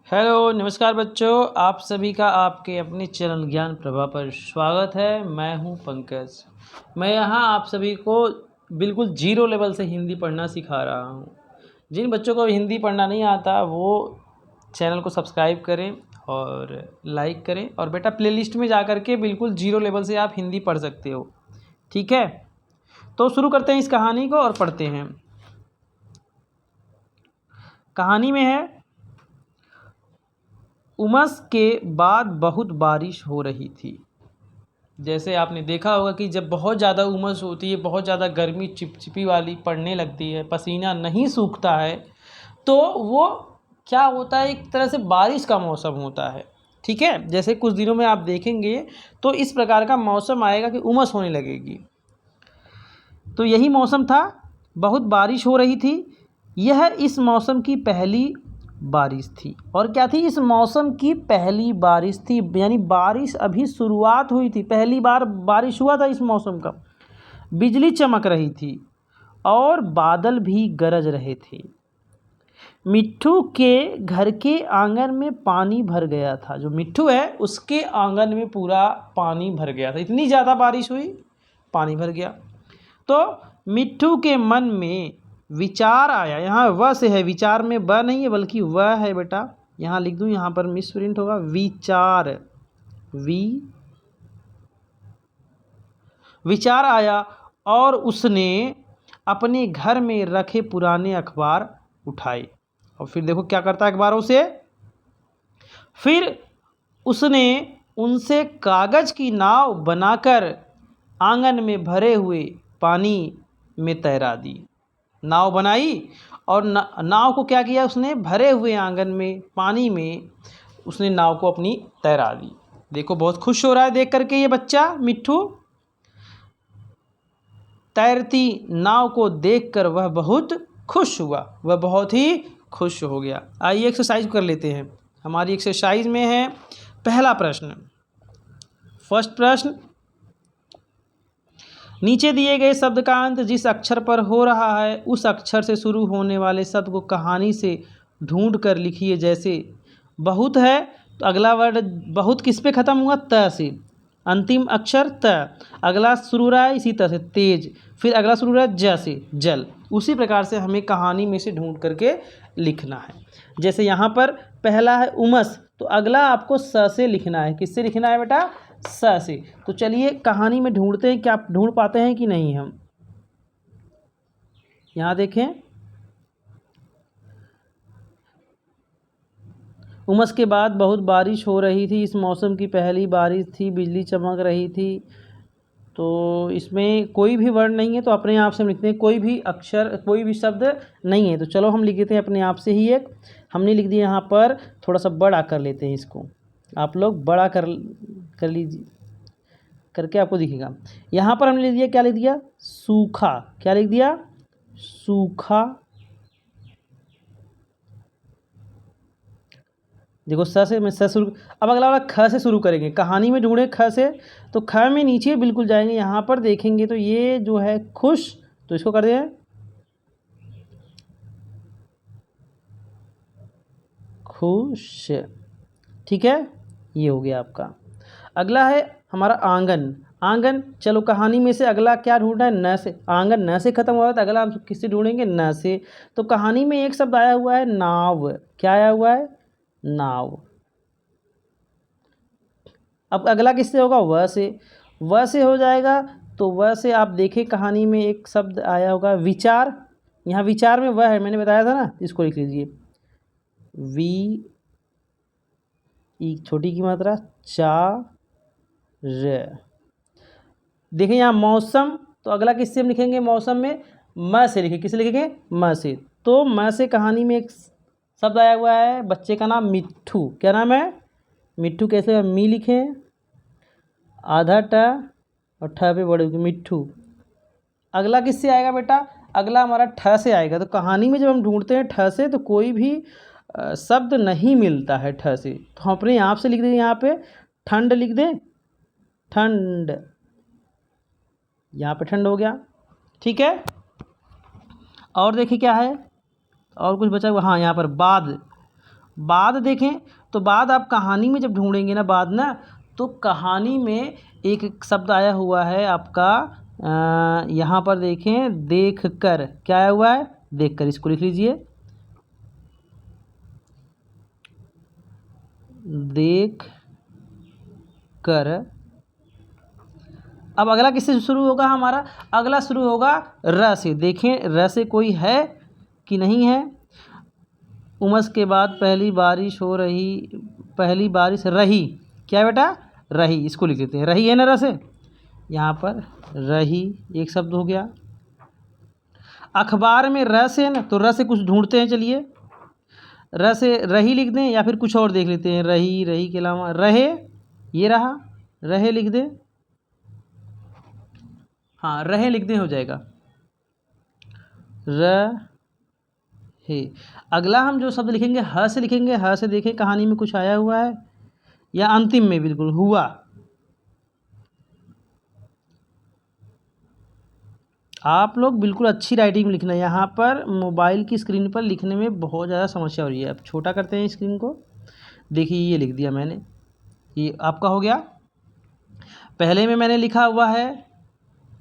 Hello नमस्कार बच्चों, आप सभी का आपके अपने चैनल ज्ञान प्रभा पर स्वागत है। मैं हूं पंकज। मैं यहां आप सभी को बिल्कुल जीरो लेवल से हिंदी पढ़ना सिखा रहा हूं। जिन बच्चों को हिंदी पढ़ना नहीं आता वो चैनल को सब्सक्राइब करें और लाइक करें, और बेटा प्लेलिस्ट में जा कर के बिल्कुल जीरो लेवल से आप हिंदी पढ़ सकते हो। ठीक है, तो शुरू करते हैं इस कहानी को और पढ़ते हैं। कहानी में है, उमस के बाद बहुत बारिश हो रही थी। जैसे आपने देखा होगा कि जब बहुत ज़्यादा उमस होती है, बहुत ज़्यादा गर्मी चिपचिपी वाली पड़ने लगती है, पसीना नहीं सूखता है, तो वो क्या होता है, एक तरह से बारिश का मौसम होता है। ठीक है, जैसे कुछ दिनों में आप देखेंगे तो इस प्रकार का मौसम आएगा कि उमस होने लगेगी। तो यही मौसम था, बहुत बारिश हो रही थी। यह इस मौसम की पहली बारिश थी। और क्या थी, इस मौसम की पहली बारिश थी, यानी बारिश अभी शुरुआत हुई थी, पहली बार बारिश हुआ था इस मौसम का। बिजली चमक रही थी और बादल भी गरज रहे थे। मिट्ठू के घर के आंगन में पानी भर गया था। जो मिट्ठू है उसके आंगन में पूरा पानी भर गया था, इतनी ज़्यादा बारिश हुई, पानी भर गया। तो मिट्ठू के मन में विचार आया। यहाँ वह से है, विचार में व नहीं है बल्कि वह है बेटा। यहाँ लिख दूँ, यहाँ पर मिस प्रिंट होगा, विचार। विचार आया और उसने अपने घर में रखे पुराने अखबार उठाए। और फिर देखो क्या करता है अखबारों से। फिर उसने उनसे कागज़ की नाव बनाकर आंगन में भरे हुए पानी में तैरा दी। नाव बनाई और नाव को क्या किया उसने, भरे हुए आंगन में पानी में उसने नाव को अपनी तैरा दी। देखो बहुत खुश हो रहा है देख करके ये बच्चा मिट्ठू। तैरती नाव को देखकर वह बहुत खुश हुआ, वह बहुत ही खुश हो गया। आइए एक्सरसाइज कर लेते हैं। हमारी एक्सरसाइज में है पहला प्रश्न। फर्स्ट प्रश्न, नीचे दिए गए शब्द का अंत जिस अक्षर पर हो रहा है उस अक्षर से शुरू होने वाले शब्द को कहानी से ढूंढ कर लिखिए। जैसे बहुत है तो अगला वर्ड बहुत किस पे ख़त्म हुआ, त से, अंतिम अक्षर त। अगला शुरू रहा है इसी तरह से तेज, फिर अगला शुरू रहा है ज से, जल। उसी प्रकार से हमें कहानी में से ढूंढ करके लिखना है। जैसे यहाँ पर पहला है उमस, तो अगला आपको स से लिखना है। किससे लिखना है बेटा, स से। तो चलिए कहानी में ढूंढते हैं, क्या ढूंढ पाते हैं कि नहीं हम। यहाँ देखें, उमस के बाद बहुत बारिश हो रही थी, इस मौसम की पहली बारिश थी, बिजली चमक रही थी। तो इसमें कोई भी वर्ड नहीं है, तो अपने आप से हम लिखते हैं, कोई भी अक्षर कोई भी शब्द नहीं है। तो चलो हम लिख देते हैं अपने आप से ही एक। हमने लिख दिया, यहाँ पर थोड़ा सा बड़ा कर लेते हैं इसको। आप लोग बड़ा कर लीजिए, करके आपको दिखेगा। यहाँ पर हमने लिख दिया, क्या लिख दिया, सूखा। क्या लिख दिया, सूखा। देखो स से, मैं स शुरू, अब अगला वाला ख से शुरू करेंगे। कहानी में ढूंढे ख से, तो ख में नीचे बिल्कुल जाएंगे, यहाँ पर देखेंगे तो ये जो है खुश, तो इसको कर दें खुश। ठीक है, ये हो गया आपका। अगला है हमारा आंगन। आंगन, चलो कहानी में से अगला क्या ढूंढना है, न से। आंगन न से खत्म हुआ है तो अगला हम किससे ढूंढेंगे, न से। तो कहानी में एक शब्द आया हुआ है नाव। क्या आया हुआ है, नाव। अब अगला किससे होगा, वह से। वह से हो जाएगा, तो वह से आप देखें कहानी में एक शब्द आया होगा विचार। यहाँ विचार में वह है, मैंने बताया था ना, इसको लिख लीजिए, वी ई छोटी की मात्रा, चा र। देखिए यहाँ मौसम, तो अगला किससे हम लिखेंगे, मौसम में म से लिखेंगे। किससे लिखेंगे, म से। तो म से कहानी में एक शब्द आया हुआ है, बच्चे का नाम मिट्ठू। क्या नाम है, मिट्ठू। कैसे, मी लिखें, आधा ट और ठ पे बड़े मिट्ठू। अगला किससे आएगा बेटा, अगला हमारा ठ से आएगा। तो कहानी में जब हम ढूंढते हैं ठ से, तो कोई भी शब्द नहीं मिलता है ठ से, तो हम अपने आप से लिख दें, यहाँ पे ठंड लिख दें, ठंड। यहाँ पे ठंड हो गया। ठीक है, और देखिए क्या है, और कुछ बचा हुआ, हाँ यहाँ पर बाद। बाद देखें तो बाद आप कहानी में जब ढूंढेंगे ना बाद ना, तो कहानी में एक शब्द आया हुआ है आपका, यहाँ पर देखें, देख कर, क्या आया हुआ है, देख कर, इसको लिख लीजिए, देख कर। अब अगला किससे शुरू होगा हमारा, अगला शुरू होगा र से। देखें र से कोई है कि नहीं है। उमस के बाद पहली बारिश हो रही, पहली बारिश रही, क्या है बेटा, रही, इसको लिख लेते हैं, रही है ना र से, यहाँ पर रही एक शब्द हो गया। अखबार में र से ना, तो र से कुछ ढूंढते हैं, चलिए र से रही लिख दें या फिर कुछ और देख लेते हैं, रही, रही के अलावा रहे, ये रहा, रहे लिख दें, हाँ रहे लिख दें, हो जाएगा रहे। अगला हम जो शब्द लिखेंगे ह से लिखेंगे, ह से देखें कहानी में कुछ आया हुआ है या अंतिम में बिल्कुल हुआ। आप लोग बिल्कुल अच्छी राइटिंग में लिखना है, यहाँ पर मोबाइल की स्क्रीन पर लिखने में बहुत ज़्यादा समस्या हो रही है। अब छोटा करते हैं स्क्रीन को, देखिए ये लिख दिया मैंने, ये आपका हो गया। पहले में मैंने लिखा हुआ है,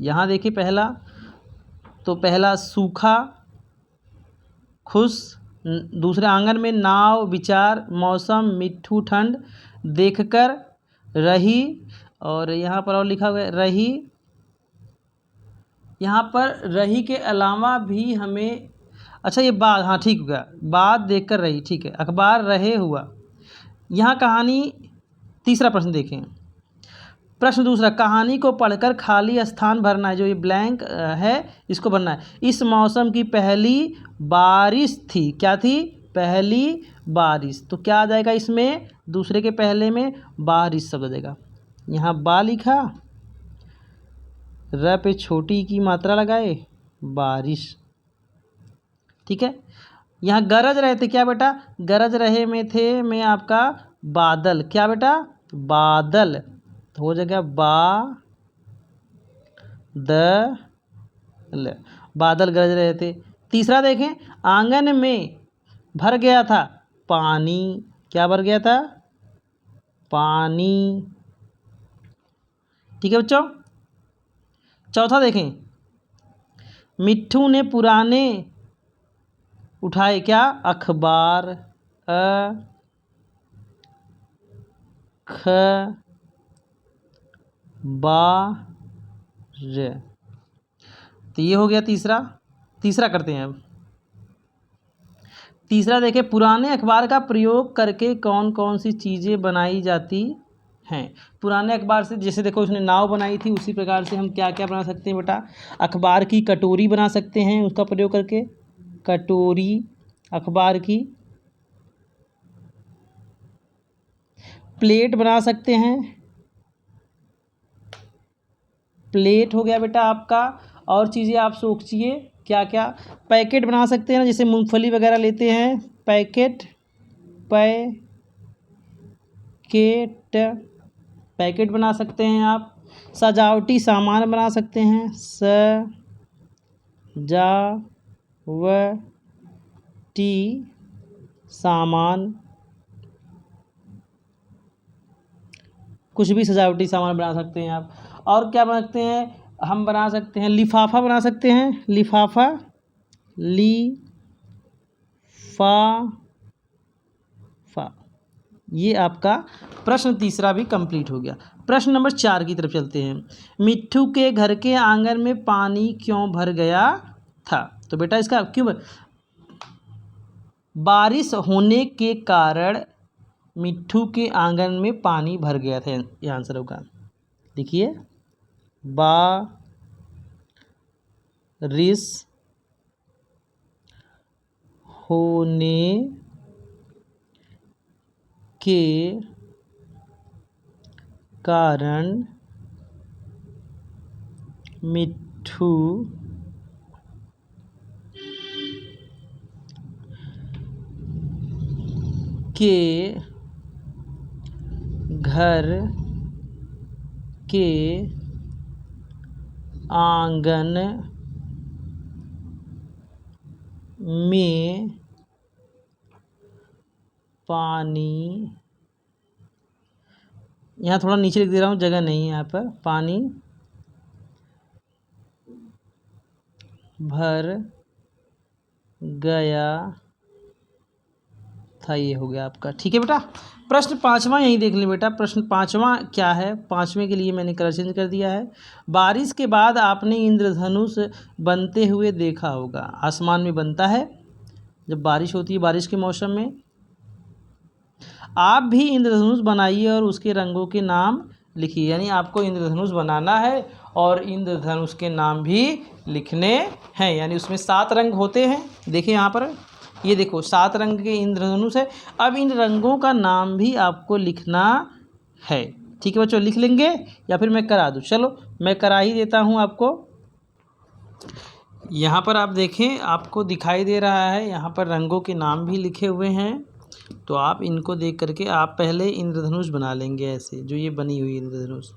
यहाँ देखिए पहला, तो पहला सूखा, खुश, दूसरे आंगन में नाव, विचार, मौसम, मिट्ठू, ठंड, देखकर, रही, और यहाँ पर और लिखा हुआ है रही। यहाँ पर रही के अलावा भी हमें, अच्छा ये बाद, हाँ ठीक हो गया, बाद देखकर रही, ठीक है, अखबार रहे हुआ। यहाँ कहानी, तीसरा प्रश्न देखें, प्रश्न दूसरा, कहानी को पढ़कर खाली स्थान भरना है, जो ये ब्लैंक है इसको भरना है। इस मौसम की पहली बारिश थी, क्या थी, पहली बारिश, तो क्या आ जाएगा इसमें, दूसरे के पहले में बारिश शब्द आ जाएगा। यहाँ बा लिखा, र पे छोटी की मात्रा लगाए, बारिश, ठीक है। यहाँ गरज रहे थे, क्या बेटा, गरज रहे में थे में आपका बादल, क्या बेटा, बादल, तो हो जाएगा बादल, बादल गरज रहे थे। तीसरा देखें, आंगन में भर गया था पानी, क्या भर गया था, पानी, ठीक है बच्चों। चौथा देखें, मिट्ठू ने पुराने उठाए, क्या, अखबार, ख बार, तो ये हो गया तीसरा। तीसरा करते हैं अब, तीसरा देखें, पुराने अखबार का प्रयोग करके कौन कौन सी चीज़ें बनाई जाती हैं। पुराने अखबार से, जैसे देखो उसने नाव बनाई थी, उसी प्रकार से हम क्या क्या बना सकते हैं बेटा, अखबार की कटोरी बना सकते हैं उसका प्रयोग करके, कटोरी अखबार की, प्लेट बना सकते हैं, प्लेट हो गया बेटा आपका, और चीज़ें आप सोचिए क्या क्या, पैकेट बना सकते हैं ना, जैसे मूंगफली वगैरह लेते हैं, पैकेट, पैकेट बना सकते हैं आप। सजावटी सामान बना सकते हैं, सजावटी सामान, कुछ भी सजावटी सामान बना सकते हैं आप। और क्या बना सकते हैं, हम बना सकते हैं लिफाफा बना सकते हैं, लिफाफा, लिफाफा। ये आपका प्रश्न तीसरा भी कंप्लीट हो गया। प्रश्न नंबर 4 की तरफ चलते हैं। मिट्ठू के घर के आंगन में पानी क्यों भर गया था, तो बेटा इसका क्यों, बारिश होने के कारण मिट्ठू के आंगन में पानी भर गया था, ये आंसर होगा। देखिए, बारिश होने के कारण मिट्ठू के घर के आंगन में पानी, यहाँ थोड़ा नीचे लिख दे रहा हूँ, जगह नहीं है यहाँ पर। पानी भर गया था, ये हो गया आपका। ठीक है बेटा। प्रश्न 5वां यही देख लें बेटा। प्रश्न 5वां क्या है, 5वें के लिए मैंने कलर चेंज कर दिया है। बारिश के बाद आपने इंद्रधनुष बनते हुए देखा होगा। आसमान में बनता है जब बारिश होती है, बारिश के मौसम में। आप भी इंद्रधनुष बनाइए और उसके रंगों के नाम लिखिए। यानी आपको इंद्रधनुष बनाना है और इंद्रधनुष के नाम भी लिखने हैं। यानी उसमें 7 रंग होते हैं। देखिए यहाँ पर, ये देखो 7 रंग के इंद्रधनुष है। अब इन रंगों का नाम भी आपको लिखना है। ठीक है बच्चों, लिख लेंगे या फिर मैं करा दूँ? चलो मैं करा ही देता हूँ आपको। यहाँ पर आप देखें, आपको दिखाई दे रहा है, यहाँ पर रंगों के नाम भी लिखे हुए हैं। तो आप इनको देख करके आप पहले इंद्रधनुष बना लेंगे ऐसे, जो ये बनी हुई इंद्रधनुष।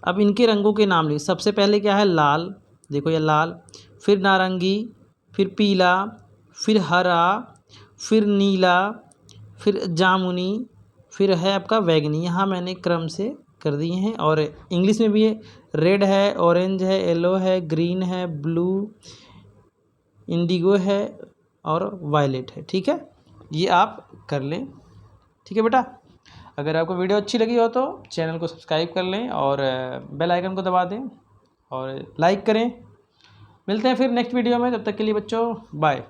अब इनके रंगों के नाम लिखिए। सबसे पहले क्या है, लाल। देखो ये लाल, फिर नारंगी, फिर पीला, फिर हरा, फिर नीला, फिर जामुनी, फिर है आपका बैगनी। यहाँ मैंने क्रम से कर दिए हैं। और इंग्लिश में भी है, रेड है, ऑरेंज है, येलो है, ग्रीन है, ब्लू, इंडिगो है और वायलेट है। ठीक है, ये आप कर लें। ठीक है बेटा। अगर आपको वीडियो अच्छी लगी हो तो चैनल को सब्सक्राइब कर लें और बेल आइकन को दबा दें और लाइक करें। मिलते हैं फिर नेक्स्ट वीडियो में, तब तक के लिए बच्चों बाय।